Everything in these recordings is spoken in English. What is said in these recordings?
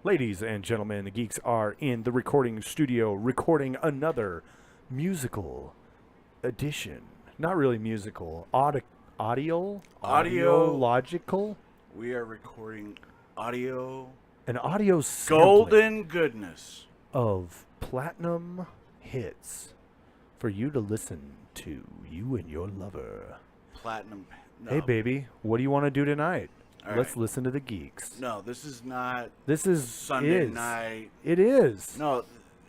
Ladies and gentlemen, the geeks are in the recording studio recording another musical edition. Not really musical. Audiological? We are recording audio. An audio sampling Golden goodness. of platinum hits for you to listen to, you and your lover. Platinum. No. Hey, baby, what do you want to do tonight? All Let's right. listen to the geeks. No, this is not This is Sunday night. It is. No,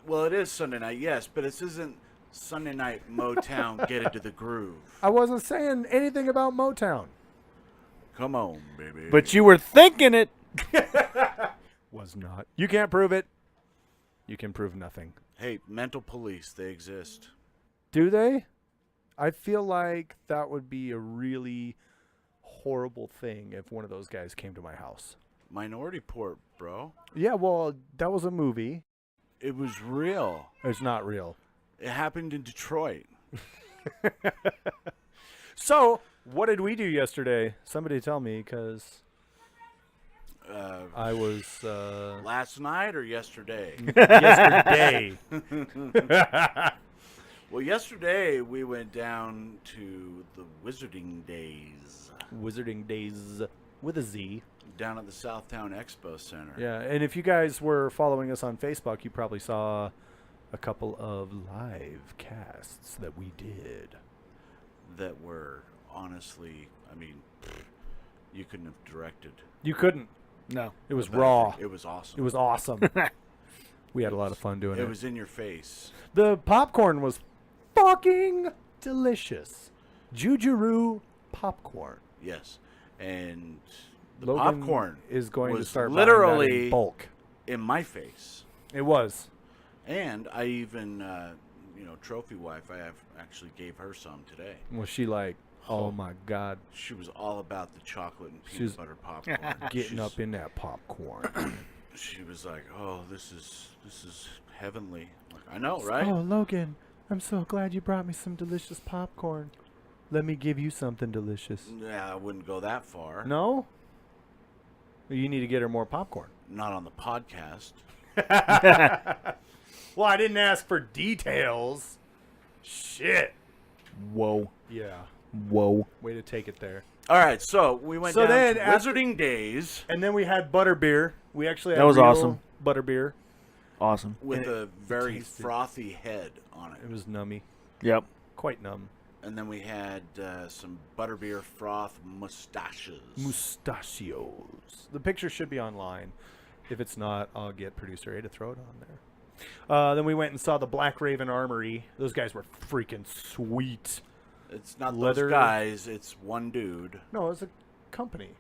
well, it is Sunday night, yes, but this isn't Sunday night Motown Get Into the Groove. I wasn't saying anything about Motown. Come on, baby. But you were thinking it. Was not. You can't prove it. You can prove nothing. Hey, mental police, they exist. Do they? I feel like that would be a really horrible thing if one of those guys came to my house. Minority Report, bro. Yeah, well, that was a movie. It was real. It's not real. It happened in Detroit. So, what did we do yesterday? Somebody tell me, because I was Last night or yesterday? yesterday. Well, yesterday we went down to the Wizarding Days Wizarding Days with a Z. down at the Southtown Expo Center. Yeah, and if you guys were following us on Facebook, you probably saw a couple of live casts that we did. That were honestly, I mean, you couldn't have directed. You couldn't. No. It was better. raw. It was awesome. It was awesome. We had a lot of fun doing it. It was in your face. The popcorn was fucking delicious. Jujuroo popcorn. Yes, and the Logan popcorn is going to was start buying that in literally bulk. in my face. It was. And I even, trophy wife, I have actually gave her some today. Was she like, oh my God, She was all about the chocolate and She was peanut butter popcorn. getting up in that popcorn? She was like, "Oh, this is heavenly." I'm like, I know, right? Oh, Logan, I'm so glad you brought me some delicious popcorn. Let me give you something delicious. Yeah, I wouldn't go that far. No? You need to get her more popcorn. Not on the podcast. Well, I didn't ask for details. Shit. Whoa. Yeah. Whoa. Way to take it there. All right, so we went So down then to after- Wizarding Days And then we had butterbeer. We actually had That was real awesome. butterbeer. Awesome. with And a very tasted- frothy head on it. It was nummy. Yep. Quite numb. And then we had some butterbeer froth mustaches. Mustachios. The picture should be online. If it's not, I'll get producer A to throw it on there. Then we went and saw the Black Raven Armory. Those guys were freaking sweet. It's not Leather- those guys, it's one dude. No, it was a company.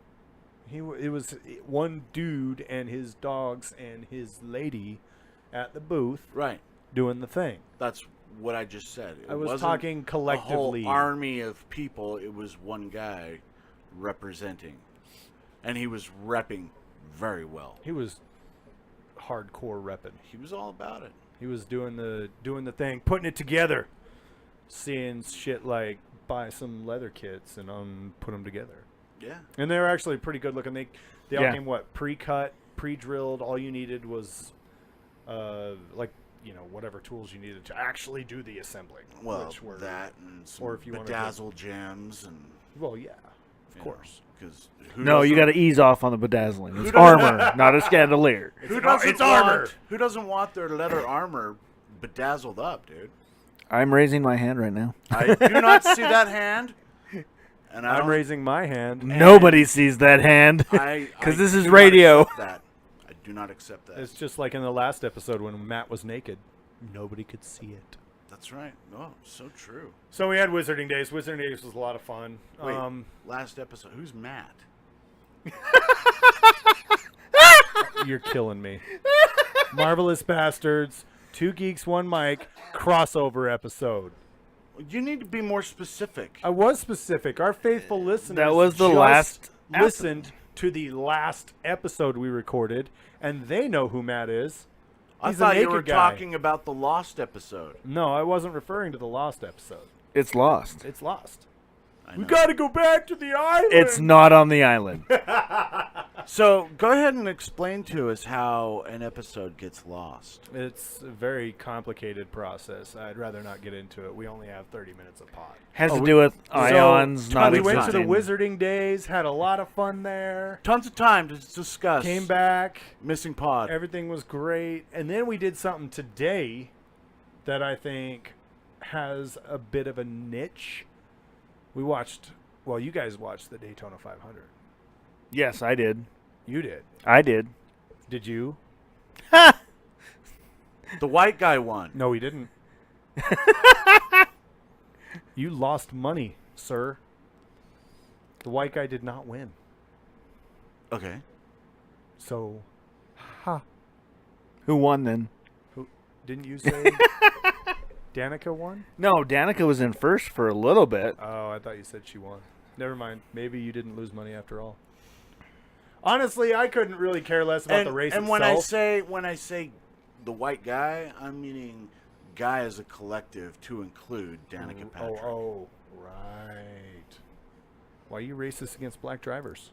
It was one dude and his dogs and his lady at the booth Right. doing the thing. That's what I just said. It I was wasn't talking a collectively. whole army of people. It was one guy representing. And he was repping very well. He was hardcore repping. He was all about it. He was doing the thing, putting it together, seeing shit like buy some leather kits and put them together. Yeah. And they were actually pretty good looking. They all Yeah. came pre-cut, pre-drilled. All you needed was whatever tools you needed to actually do the assembling. Well, which were, that and some or if you wanted to- bedazzle gems and well, yeah, of course. Because No, you got to ease off on the bedazzling. It's armor, not a scandalier. Who doesn't it's armor. Who doesn't want their leather armor bedazzled up, dude? I'm raising my hand right now. I do not see that hand. And I I'm don't- raising my hand. Nobody sees that hand. I- Because I this is do not radio. accept that. I do not accept that. It's just like in the last episode when Matt was naked. Nobody could see it. That's right. Oh, so true. So we had Wizarding Days. Wizarding Days was a lot of fun. Wait, last episode. Who's Matt? You're killing me. Marvelous Bastards, 2 Geeks, 1 Mic, crossover episode. You need to be more specific. I was specific. Our faithful listeners That was the just last listened to the last episode we recorded, and they know who Matt is. I He's a thought you naked were guy. talking about the Lost episode. No, I wasn't referring to the Lost episode. It's lost. It's Lost. I We know. got to go back to the island. It's not on the island. So go ahead and explain to us how an episode gets lost. It's a very complicated process. I'd rather not get into it. We only have 30 minutes of pod. Has to do with ions So, not we went to existing. the Wizarding Days, had a lot of fun there. Tons of time to discuss. Came back, Missing pod. everything was great. And then we did something today that I think has a bit of a niche. We watched, well, you guys watched the Daytona 500. Yes, I did. You did. I did. Did you? The white guy won. No, he didn't. You lost money, sir. The white guy did not win. Okay. So, ha. Who won then? Who didn't you say Danica won? No, Danica was in first for a little bit. Oh, I thought you said she won. Never mind. Maybe you didn't lose money after all. Honestly, I couldn't really care less about the race and itself. when I say the white guy, I'm meaning guy as a collective to include Danica Patrick. Oh, right. Why are you racist against black drivers?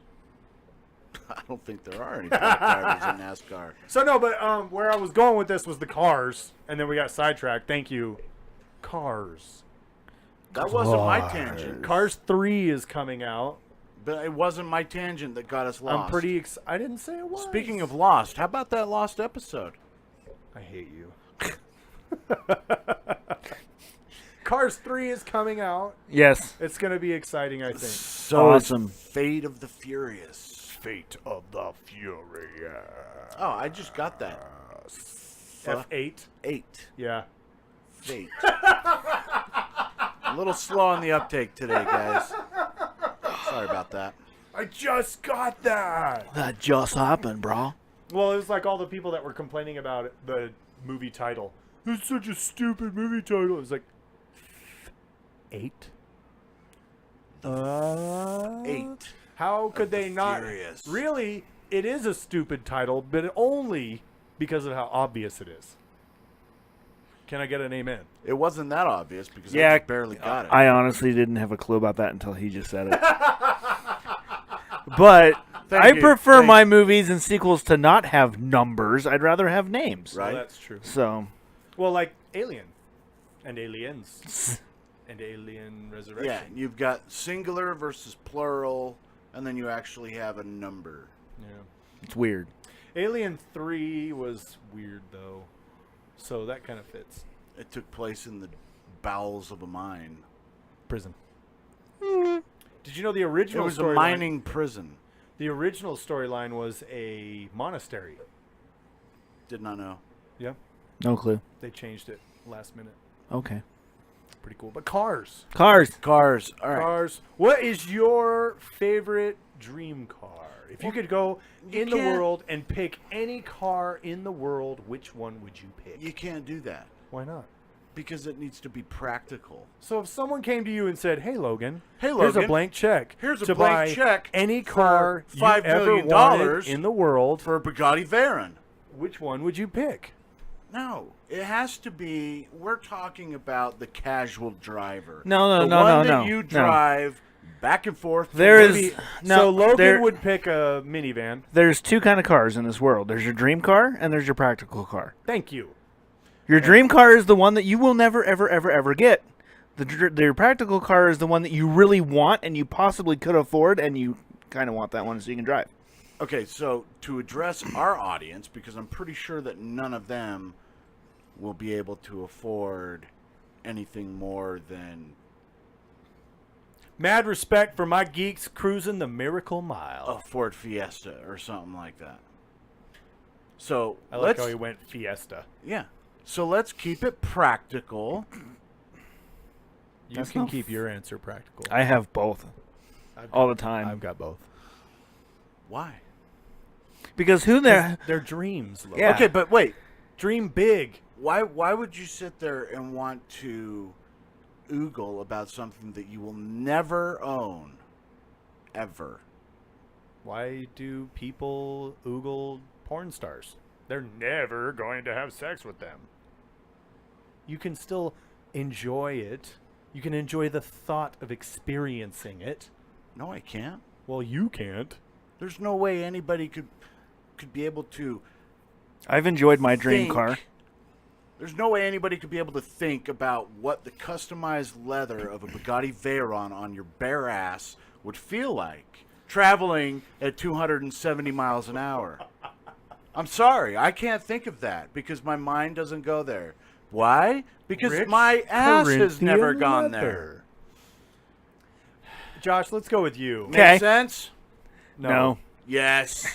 I don't think there are any black drivers in NASCAR. So no, but where I was going with this was the cars, and then we got sidetracked. Thank you. Cars. That wasn't my tangent. Cars 3 is coming out. But it wasn't my tangent that got us lost. I'm pretty I didn't say it was. Speaking of lost, how about that lost episode? I hate you. Cars 3 is coming out. Yes. It's going to be exciting, I think. So Awesome. is Fate of the Furious. Fate of the Furious. Oh, I just got that. F8. 8. Yeah. Fate. A little slow on the uptake today, guys. Sorry about that. I just got that. That just happened, bro. Well, it was like all the people that were complaining about it, the movie title. It's such a stupid movie title. It was like 8. 8. How could they the not? Furious. Really, it is a stupid title, but only because of how obvious it is. Can I get an amen? It wasn't that obvious because I Yeah, just barely got it. I honestly didn't have a clue about that until he just said it. But Thank I you. prefer Thank my movies and sequels to not have numbers. I'd rather have names. Right. Well, that's true. So, Well, like Alien and Aliens and Alien Resurrection. Yeah, you've got singular versus plural, and then you actually have a number. Yeah. it's weird. Alien 3 was weird, though. So that kind of fits. It took place in the bowels of a mine. Prison. Did you know the original It was a storyline? mining prison. The original storyline was a monastery. Did not know. Yeah. No clue. They changed it last minute. Okay. Pretty cool. But cars. Cars. Cars. All right. Cars. What is your favorite dream car? If you could go you in the can't- world and pick any car in the world, which one would you pick? You can't do that Why not? because it needs to be practical. So if someone came to you and said, "Hey Logan, Hey, here's a Logan, blank check. here's a to blank buy check any for car you $5 ever million wanted in the world, for a Bugatti Veyron." which one would you pick?" No, it has to be. We're talking about the casual driver. No, the no, one no, that no, you no. drive back and forth. There from is- maybe- No, so Logan there- would pick a minivan. There's two kind of cars in this world. There's your dream car and there's your practical car. Thank you. Your dream car is the one that you will never, ever, ever, ever get. Your practical car is the one that you really want and you possibly could afford, and you kind of want that one so you can drive. Okay, so to address our audience, because I'm pretty sure that none of them will be able to afford anything more than Mad respect for my geeks cruising the Miracle Mile. a Ford Fiesta or something like that. So I like let's how he went Fiesta. yeah. So let's keep it practical. You That's can not keep your answer practical. I have both I've all got- the time. I've got both. Why? Because who there? They're dreams. Logan. Yeah. Okay, but wait. Dream big. Why would you sit there and want to oogle about something that you will never own ever? Why do people oogle porn stars? They're never going to have sex with them. You can still enjoy it. You can enjoy the thought of experiencing it. No, I can't. Well, you can't. There's no way anybody could be able to I've enjoyed my dream think- car. There's no way anybody could be able to think about what the customized leather of a Bugatti Veyron on your bare ass would feel like traveling at 270 miles an hour. I'm sorry, I can't think of that because my mind doesn't go there. Why? Because Rich my ass has Corinthian never gone leather. there. Josh, let's go with you. Okay. Make sense? No. Yes.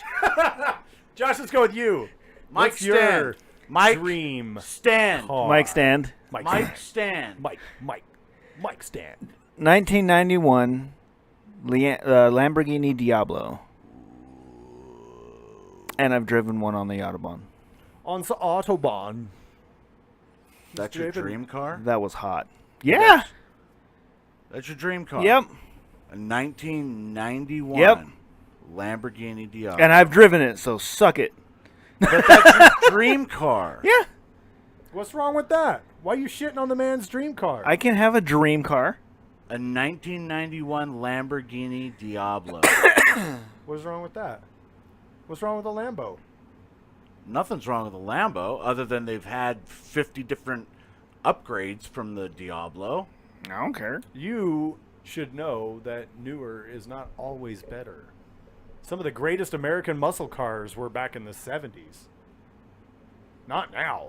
Josh, let's go with you. Mike What's your Stand. Mike dream Stand. car? Mike Stand. Mike Stand. Mike Stand. 1991 Lamborghini Diablo. And I've driven one on the Autobahn. On the Autobahn. That's your Driven- dream car? That was hot. Yeah. That's your dream car? Yep. A 1991 Yep. Lamborghini Diablo. And I've driven it, so suck it. But that's your dream car. Yeah. What's wrong with that? Why are you shitting on the man's dream car? I can have a dream car. A 1991 Lamborghini Diablo. What's wrong with that? What's wrong with a Lambo? Nothing's wrong with a Lambo other than they've had 50 different upgrades from the Diablo. I don't care. You should know that newer is not always better. Some of the greatest American muscle cars were back in the 70s. Not now.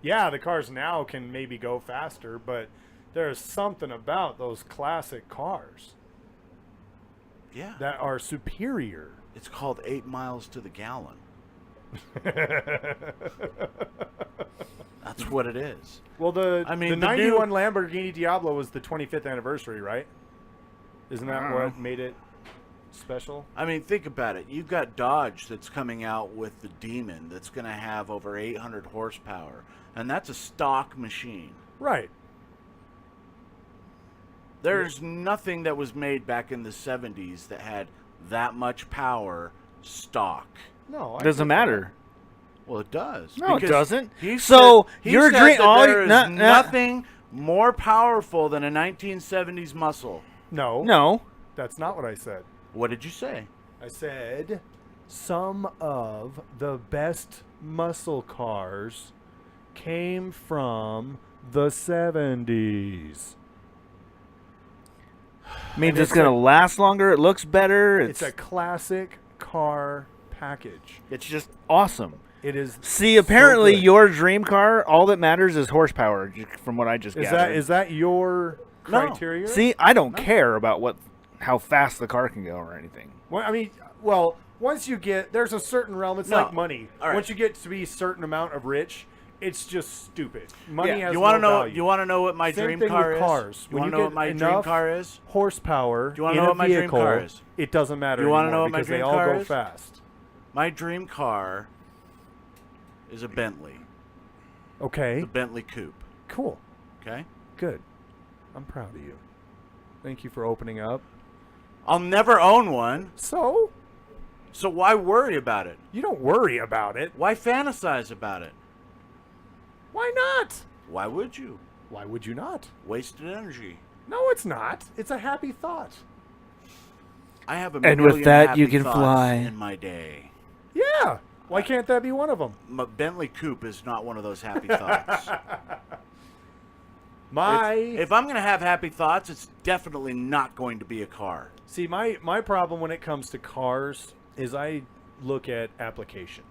Yeah, the cars now can maybe go faster, but there's something about those classic cars Yeah. that are superior. It's called 8 miles to the gallon. That's what it is. Well, the I mean, the the new- 91 Lamborghini Diablo was the 25th anniversary, right? Isn't that what made it special? I mean, think about it. You've got Dodge that's coming out with the Demon that's going to have over 800 horsepower, and that's a stock machine. Right. There's nothing that was made back in the 70s that had that much power stock. No, I Doesn't think matter. Well, it does. No, it because doesn't. He So, said, your he said dream- that all- there is no, no. nothing more powerful than a 1970s muscle. No. No. That's not what I said. What did you say? I said some of the best muscle cars came from the 70s. Means And it's it's going to a- last longer. It looks better. It's a classic car package. It's just awesome. It is. See, apparently so good. your dream car, all that matters is horsepower, from what I just gathered. Is that your No. criteria? See, I don't care about how fast the car can go or anything. Well, I mean, well, once you get there's a certain realm. It's No. like money. All right. Once you get to be a certain amount of rich, it's just stupid. Money has You want to no know? value. You want to know what my Same dream thing car with is? cars. You When want you to know get what my dream enough car is? horsepower Do you wanna in know a what my dream vehicle, car is? it doesn't matter Do you wanna anymore know what my because they dream all car go is? fast. My dream car is a Bentley. Okay, The Bentley Coupe. cool, Okay. good. I'm proud of you. Thank you for opening up. I'll never own one, So, so why worry about it? you don't worry about it. Why fantasize about it? Why not? Why would you? Why would you not? Wasted energy. No, it's not. It's a happy thought. I have a And million with that, happy you can thoughts fly. in my day. Yeah. Why can't that be one of them? Bentley Coupe is not one of those happy thoughts. If I'm going to have happy thoughts, it's definitely not going to be a car. See, my problem when it comes to cars is I look at application.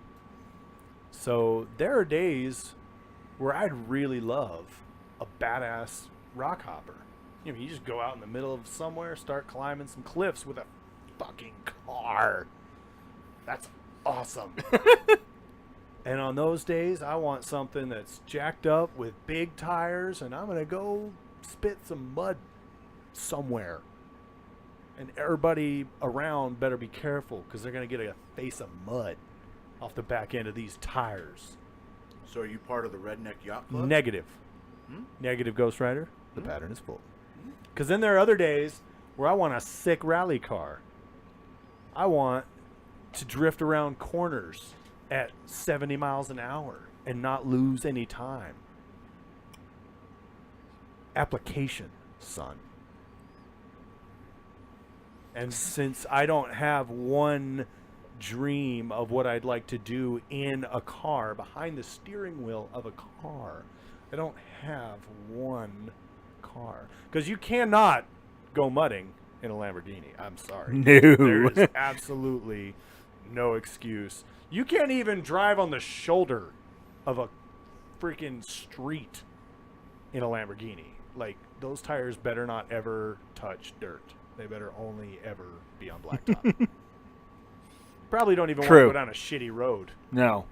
So there are days where I'd really love a badass rock hopper. You know, you just go out in the middle of somewhere, start climbing some cliffs with a fucking car. That's awesome. And on those days, I want something that's jacked up with big tires, and I'm going to go spit some mud somewhere. And everybody around better be careful because they're going to get a face of mud off the back end of these tires. So are you part of the Redneck Yacht Club? Negative. Negative, Ghost Rider. The pattern is full. Because then there are other days where I want a sick rally car. I want to drift around corners at 70 miles an hour and not lose any time. Application, son. And since I don't have one dream of what I'd like to do in a car, behind the steering wheel of a car, I don't have one car. Because you cannot go mudding in a Lamborghini. I'm sorry. No. There is absolutely no excuse. You can't even drive on the shoulder of a freaking street in a Lamborghini. Like, those tires better not ever touch dirt. They better only ever be on blacktop. Probably don't even want to go down a shitty road. No.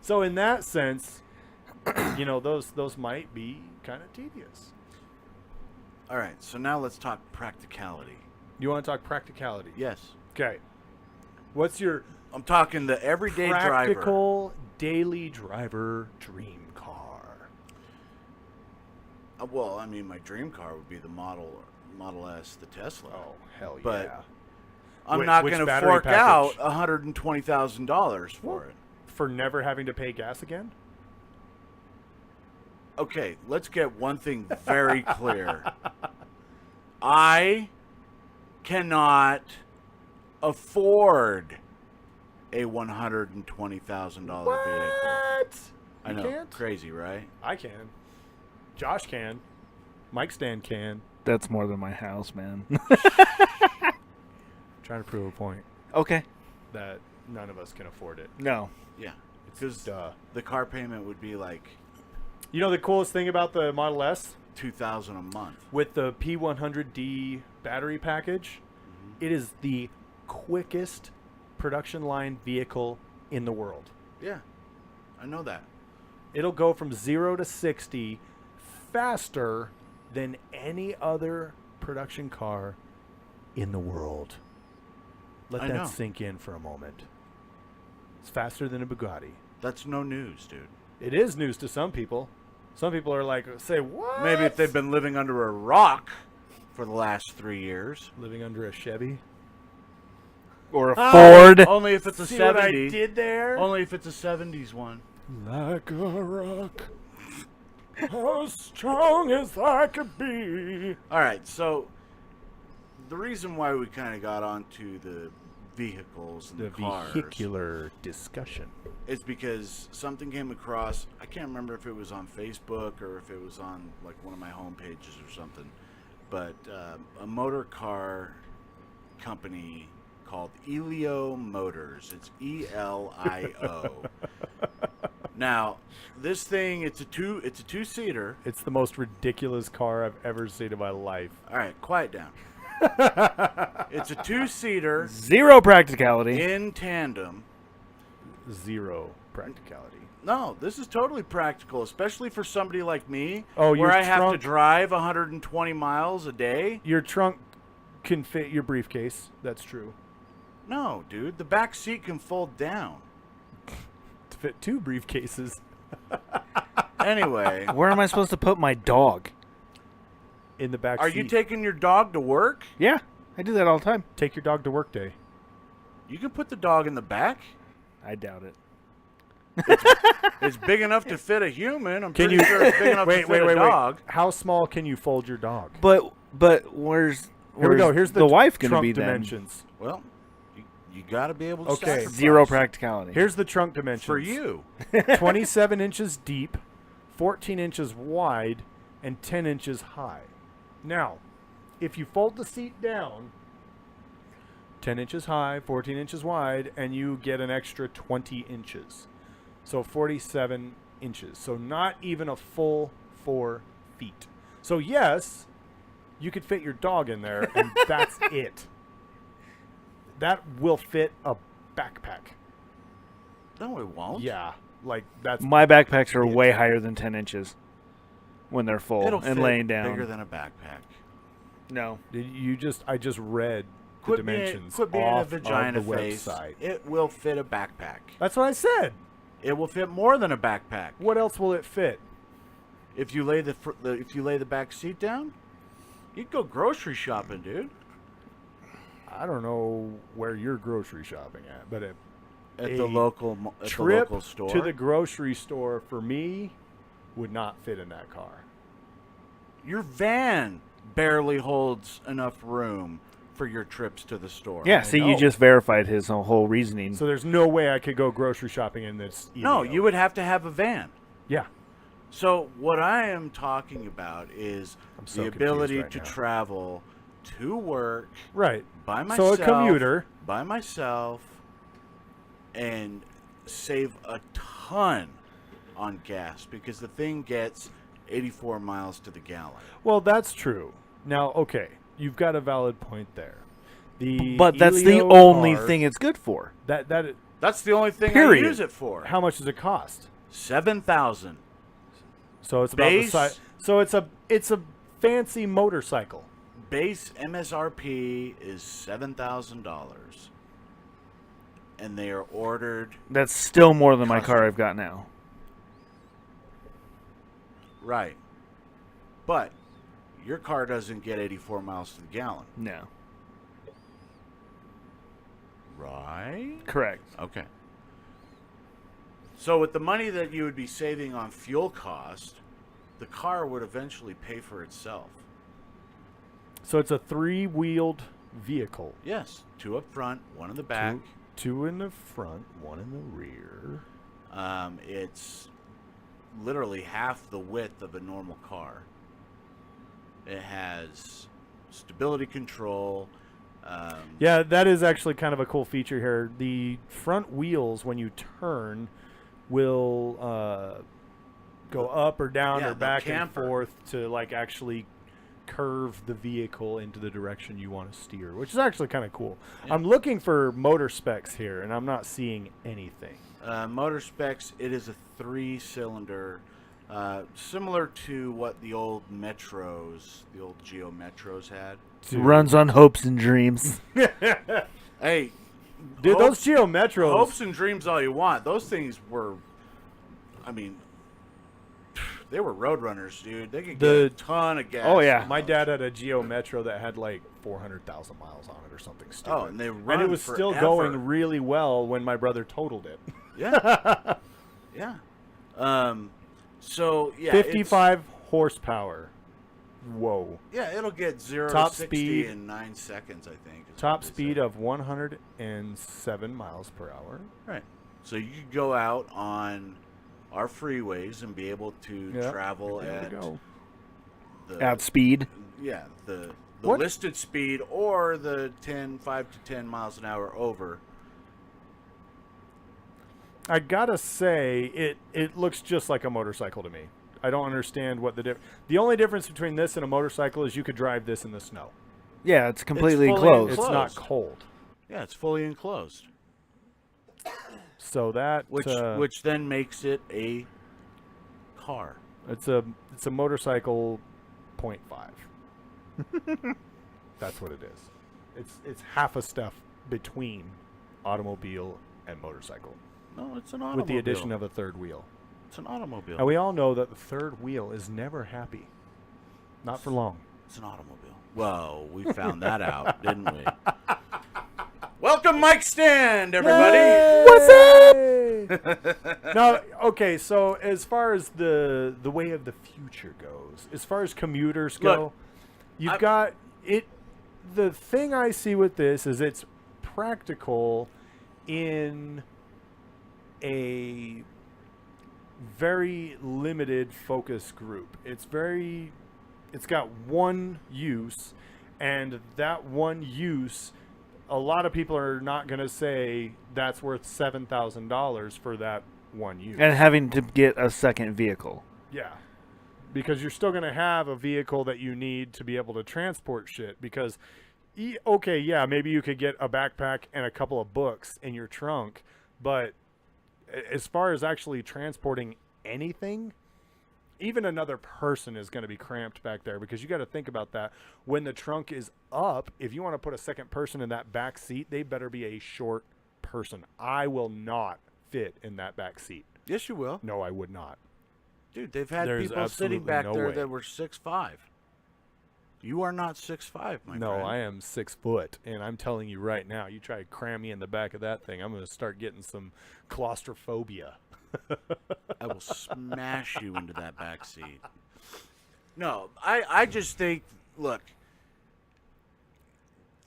So in that sense, you know, those might be kind of tedious. All right, so now let's talk practicality. You want to talk practicality? Yes. Okay. What's your I'm talking the everyday driver. practical daily driver dream car? Well, I mean, my dream car would be the Model S, the Tesla. Oh, hell But yeah. I'm Wh- not which going to battery fork out package? $120,000 for it. For never having to pay gas again? Okay, let's get one thing very clear. I cannot afford a $120,000 vehicle. What? I You know, can't? crazy, right? I can. Josh can. Mike Stan can. That's more than my house, man. Trying to prove a point Okay. that none of us can afford it. No. Yeah, It's because the car payment would be like You know the coolest thing about the Model S? $2,000 a month. With the P100D battery package, it is the quickest production line vehicle in the world. Yeah, I know that. It'll go from 0 to 60 faster than any other production car in the world. Let I that know. sink in for a moment. It's faster than a Bugatti. That's no news, dude. It is news to some people. Some people are like, say, what? Maybe if they've been living under a rock for the last 3 years. living under a Chevy. Or a Ford. Only if it's a See what I 70. did there? Only if it's a 70s one. Like a rock, as strong as I could be. All right, so the reason why we kind of got onto the vehicles and the cars vehicular discussion. is because something came across. I can't remember if it was on Facebook or if it was on like one of my home pages or something, but a motor car company called Elio Motors. It's ELIO. Now, this thing, it's a two-seater. It's the most ridiculous car I've ever seen in my life. All right, quiet down. It's a two-seater Zero practicality. in tandem. Zero practicality. No, this is totally practical, especially for somebody like me, Oh, where your I have to trunk- drive 120 miles a day. Your trunk can fit your briefcase. That's true. No, dude, the back seat can fold down. To fit 2 briefcases Anyway, Where am I supposed to put my dog? in the back are seat. you taking your dog to work? Yeah, I do that all the time. Take your dog to work day. You can put the dog in the back. I doubt it. It's big enough to fit a human. I'm Can pretty you sure it's big enough to fit a dog. How small can you fold your dog? But where's Here we go. Here's the wife going to trunk be then? dimensions. Well, you got to be able to Okay. sacrifice. Zero practicality. Here's the trunk dimensions. For you. 27 inches deep, 14 inches wide, and 10 inches high. Now, if you fold the seat down 10 inches high, 14 inches wide, and you get an extra 20 inches. So 47 inches. So not even a full 4 feet. So yes, you could fit your dog in there, and that's it. That will fit a backpack. No, it won't. Yeah, like that's My backpacks are way higher than 10 inches when they're full It'll and fit laying down. bigger than a backpack. No. I just read the dimensions Quit being off a vagina of the face. website. It will fit a backpack. That's what I said. It will fit more than a backpack. What else will it fit? If you lay the back seat down, you can go grocery shopping, dude. I don't know where you're grocery shopping at, but At a the local store. to the grocery store for me would not fit in that car. Your van barely holds enough room for your trips to the store. Yeah, see, you know. just verified his whole reasoning. So there's no way I could go grocery shopping in this. No, Elio. you would have to have a van. Yeah. So what I am talking about is I'm so the confused ability right to now. travel to work Right. by myself. So a commuter. By myself, and save a ton on gas because the thing gets 84 miles to the gallon. Well, that's true. Now, okay, you've got a valid point there. But that's the Elio only car, thing it's good for. That's the only thing Period. I use it for. How much does it cost? 7,000. So it's about the Base- size. So it's a fancy motorcycle. Base MSRP is $7,000, and they are ordered That's still more than my car Custom. I've got now. right. But your car doesn't get 84 miles to the gallon, No. right? Correct. Okay. So with the money that you would be saving on fuel cost, the car would eventually pay for itself. So it's a 3-wheeled vehicle. Yes, 2 up front, 1 in the back. Two in the front, 1 in the rear. It's literally half the width of a normal car. It has stability control. Yeah, that is actually kind of a cool feature here. The front wheels, when you turn, will go up or down Yeah, or the back and camper. forth to like actually curve the vehicle into the direction you want to steer, which is actually kind of cool. Yeah. I'm looking for motor specs here, and I'm not seeing anything. Motor specs, it is a 3-cylinder, similar to what the old Metros, the old Geo Metros had. Runs on hopes and dreams. Hey, Dude, hopes- those Geo Metros. hopes and dreams all you want. Those things were, I mean, they were road runners, dude. They could get a ton of gas. Oh, yeah. My dad had a Geo Metro that had like 400,000 miles on it or something stupid. Oh, and they run and it was still forever. going really well when my brother totaled it. Yeah. Yeah. So, yeah. 55 horsepower. Whoa. Yeah, it'll get 0 Top to 60 speed. in 9 seconds, I think. is Top what they speed said. of 107 miles per hour. Right. So you could go out on our freeways and be able to Yeah, travel there we at go. the At speed. yeah, the What? listed speed or the 5 to 10 miles an hour over. I gotta say, it looks just like a motorcycle to me. I don't understand what the only difference between this and a motorcycle is you could drive this in the snow. Yeah, it's completely fully closed. It's not Closed. cold. Yeah, it's fully enclosed, So that which then makes it a car. it's a motorcycle 0.5. That's what it is. It's half a step between automobile and motorcycle, No, it's an automobile. with the addition of a third wheel. it's an automobile. And we all know that the third wheel is never happy. Not for long. It's an automobile. Well, we found that out, didn't we? Welcome, Mike Stand, everybody. What's up? No, okay. So as far as the way of the future goes, as far as commuters go, Look, you've got it. The thing I see with this is it's practical in a very limited focus group. It's got one use, and that one use, a lot of people are not going to say that's worth $7,000 for that one use. And having to get a second vehicle. Yeah. Because you're still going to have a vehicle that you need to be able to transport shit. Because, okay, yeah, maybe you could get a backpack and a couple of books in your trunk. But as far as actually transporting anything, even another person is going to be cramped back there. Because you got to think about that. When the trunk is up, if you want to put a second person in that back seat, they better be a short person. I will not fit in that back seat. Yes, you will. No, I would not. Dude, they've had There's people sitting absolutely back no there way. that were 6'5". You are not 6'5", my No, friend. I am 6 foot, and I'm telling you right now, you try to cram me in the back of that thing, I'm going to start getting some claustrophobia. I will smash you into that back seat. No, I just think look,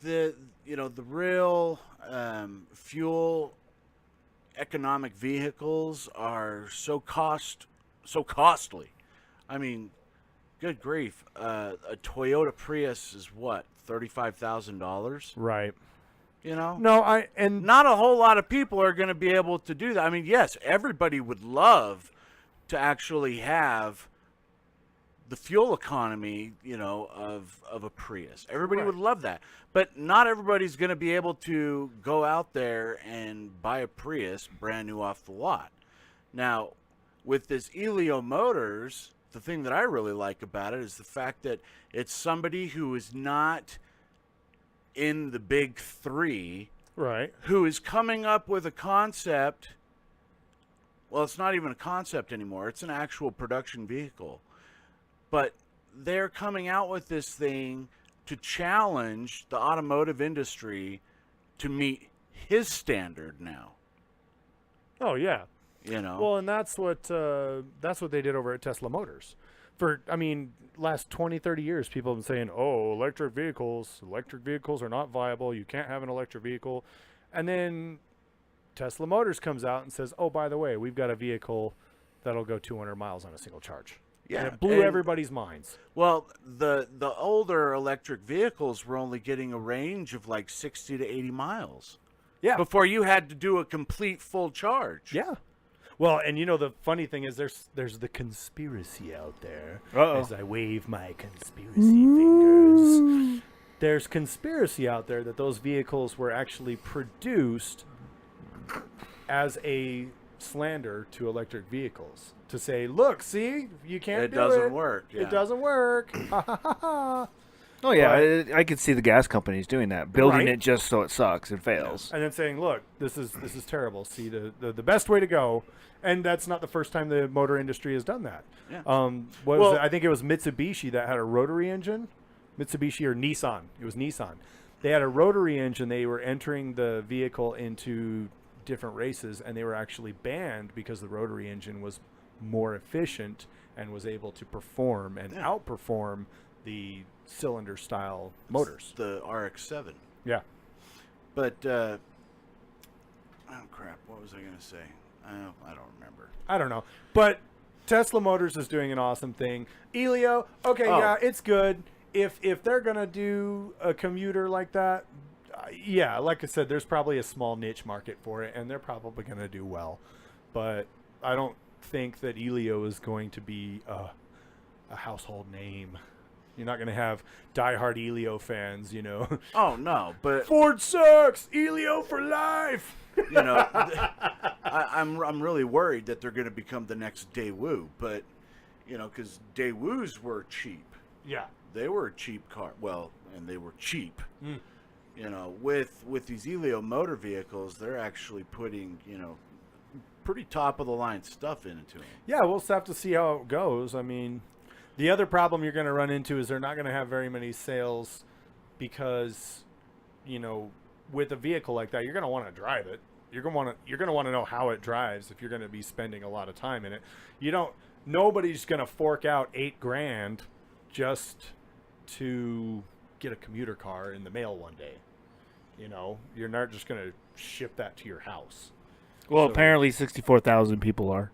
the real fuel economic vehicles are so costly. I mean, good grief, a Toyota Prius is what, $35,000? Right. You know? No, Not a whole lot of people are going to be able to do that. I mean, yes, everybody would love to actually have the fuel economy, of a Prius. Everybody would love that. But not everybody's going to be able to go out there and buy a Prius brand new off the lot. Now, with this Elio Motors, the thing that I really like about it is the fact that it's somebody who is not in the big three, right, who is coming up with a concept. Well, it's not even a concept anymore. It's an actual production vehicle. But they're coming out with this thing to challenge the automotive industry to meet his standard now. Oh yeah. Well, and that's what they did over at Tesla Motors. For last 20, 30 years, people have been saying, "Oh, electric vehicles are not viable. You can't have an electric vehicle." And then Tesla Motors comes out and says, "Oh, by the way, we've got a vehicle that'll go 200 miles on a single charge." yeah, And it blew everybody's minds. Well, the older electric vehicles were only getting a range of like 60 to 80 miles. Yeah. Before you had to do a complete full charge. Yeah. Well, and the funny thing is there's the conspiracy out there. Uh-oh. As I wave my conspiracy fingers. There's conspiracy out there that those vehicles were actually produced as a slander to electric vehicles. To say, look, see, you can't do it. It doesn't work. Yeah. It doesn't work. Ha ha ha ha. Oh yeah, I could see the gas companies doing that, building Right. it just so it sucks and fails. And then saying, look, this is terrible. See, the best way to go, and that's not the first time the motor industry has done that. Yeah. What was it? I think it was Mitsubishi that had a rotary engine. Mitsubishi or Nissan. It was Nissan. They had a rotary engine. They were entering the vehicle into different races, and they were actually banned because the rotary engine was more efficient and was able to perform and outperform the cylinder style motors. The RX-7. Yeah. But, oh crap, what was I going to say? I don't remember. I don't know. But Tesla Motors is doing an awesome thing. Elio, okay, yeah, it's good. If they're going to do a commuter like that, yeah, like I said, there's probably a small niche market for it, and they're probably going to do well. But I don't think that Elio is going to be a household name. You're not going to have diehard Elio fans, Oh, no, but... Ford sucks! Elio for life! I'm really worried that they're going to become the next Daewoo, but, because Daewoos were cheap. Yeah. They were a cheap car. Well, and they were cheap. With these Elio motor vehicles, they're actually putting, pretty top-of-the-line stuff into them. Yeah, we'll just have to see how it goes. The other problem you're going to run into is they're not going to have very many sales because, with a vehicle like that, you're going to want to drive it. You're going to want to know how it drives if you're going to be spending a lot of time in it. Nobody's going to fork out $8,000 just to get a commuter car in the mail one day. You're not just going to ship that to your house. Well, apparently 64,000 people are.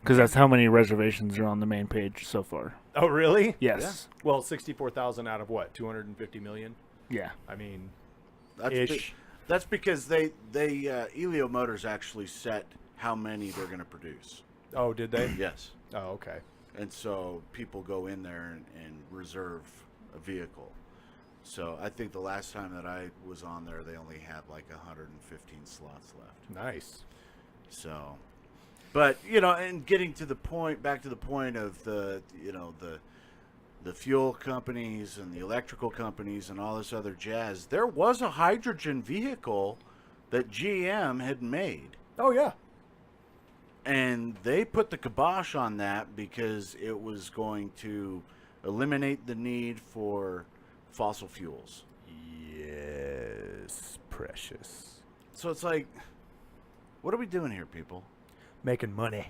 Because that's how many reservations are on the main page so far. Oh, really? Yes. Yeah. Well, 64,000 out of what? 250 million? Yeah. That's because they Elio Motors actually set how many they're going to produce. Oh, did they? Yes. Oh, okay. And so people go in there and reserve a vehicle. So I think the last time that I was on there, they only had like 115 slots left. Nice. So, but and getting to the point, back to the point of the fuel companies and the electrical companies and all this other jazz. There was a hydrogen vehicle that GM had made. Oh yeah. And they put the kibosh on that because it was going to eliminate the need for fossil fuels. Yes, precious. So it's like, what are we doing here, people? Making money.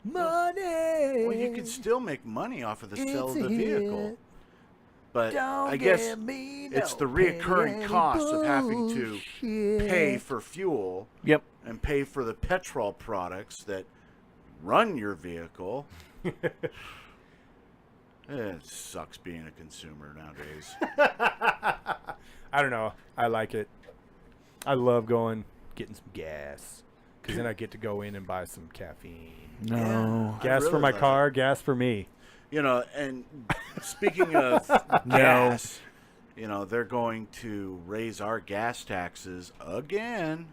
Money. Well, you can still make money off of the sale of the vehicle. But I guess it's the reoccurring cost of having to pay for fuel Yep. and pay for the petrol products that run your vehicle. It sucks being a consumer nowadays. I don't know. I like it. I love getting some gas, because then I get to go in and buy some caffeine. No. Yeah. I Gas for really my love car, gas for me. You know, and speaking of gas, you know, they're going to raise our gas taxes again.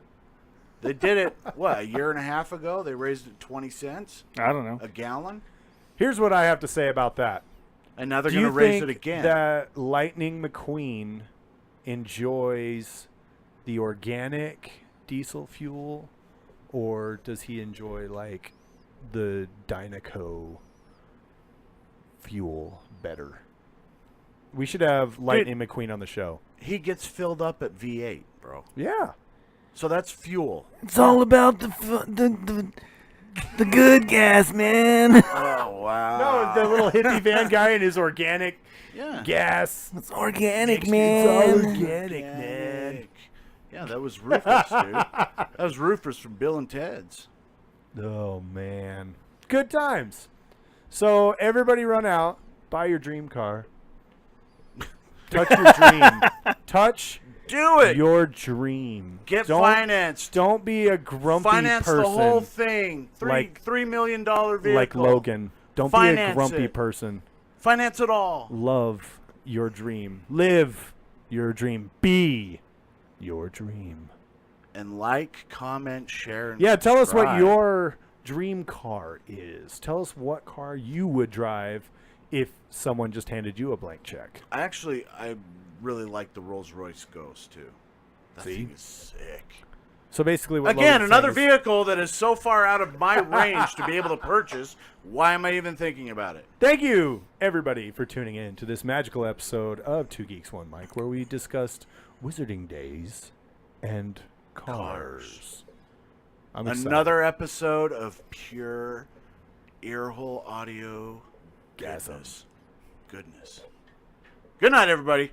They did it, what, a year and a half ago? They raised it 20 cents I don't know. a gallon? Here's what I have to say about that. And now they're Do going you to raise think it again. that Lightning McQueen enjoys the organic diesel fuel, or does he enjoy, like, the Dynaco fuel better? We should have Lightning McQueen on the show. He gets filled up at V8, bro. Yeah. So that's fuel. It's all about the good gas, man. Oh, wow. No, the little hippie van guy and his organic Yeah. gas. It's organic, It's man. all organic, man. Yeah, that was Rufus, dude. That was Rufus from Bill and Ted's. Oh, man. Good times. So, everybody run out, buy your dream car. Touch your dream. Touch Do it. your dream. Get Don't- financed. Don't be a grumpy Finance person the whole thing. $3 million vehicle. like Logan. Don't be a Finance grumpy it. person. Finance it all. Love your dream. Live your dream. Be your dream. And like, comment, share, and Yeah, tell us what subscribe. your dream car is. Tell us what car you would drive if someone just handed you a blank check. I really like the Rolls Royce Ghost too. That See? thing is sick. So basically, what Again, Logan's another saying is- vehicle that is so far out of my range to be able to purchase. Why am I even thinking about it? Thank you, everybody, for tuning in to this magical episode of 2 Geeks, 1 Mic, where we discussed wizarding days and cars. I'm excited. Another episode of pure earhole audio Gasm. goodness. Good night, everybody.